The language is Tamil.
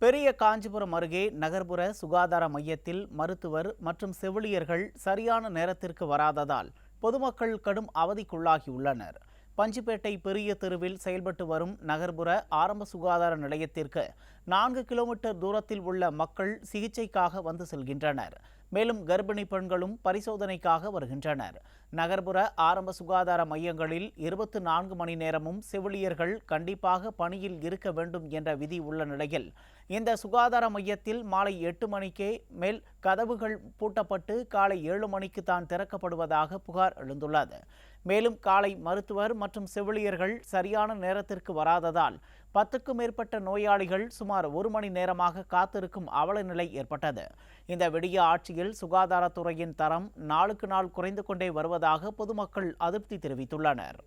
பெரிய காஞ்சிபுரம் அருகே நகர்ப்புற சுகாதார மையத்தில் மருத்துவர் மற்றும் செவிலியர்கள் சரியான நேரத்திற்கு வராததால் பொதுமக்கள் கடும் அவதிக்குள்ளாகியுள்ளனர். பஞ்சிப்பேட்டை பெரிய தெருவில் செயல்பட்டு வரும் நகர்ப்புற ஆரம்ப சுகாதார நிலையத்திற்கு 4 கிலோமீட்டர் தூரத்தில் உள்ள மக்கள் சிகிச்சைக்காக வந்து செல்கின்றனர். மேலும் கர்ப்பிணி பெண்களும் பரிசோதனைக்காக வருகின்றனர். நகர்ப்புற ஆரம்ப சுகாதார மையங்களில் 24 மணி நேரமும் செவிலியர்கள் கண்டிப்பாக பணியில் இருக்க வேண்டும் என்ற விதி உள்ள நிலையில் இந்த சுகாதார மையத்தில் மாலை 8 மணிக்கே மேல் கதவுகள் பூட்டப்பட்டு காலை 7 மணிக்கு தான் திறக்கப்படுவதாக புகார் எழுந்துள்ளது. மேலும் காலை மருத்துவர் மற்றும் செவிலியர்கள் சரியான நேரத்திற்கு வராததால் 10க்கும் மேற்பட்ட நோயாளிகள் சுமார் 1 மணி நேரமாக காத்திருக்கும் அவல நிலை ஏற்பட்டது. இந்த விடிய ஆட்சியில் சுகாதாரத்துறையின் தரம் நாளுக்கு நாள் குறைந்து கொண்டே வருவதாக பொதுமக்கள் அதிருப்தி தெரிவித்துள்ளனர்.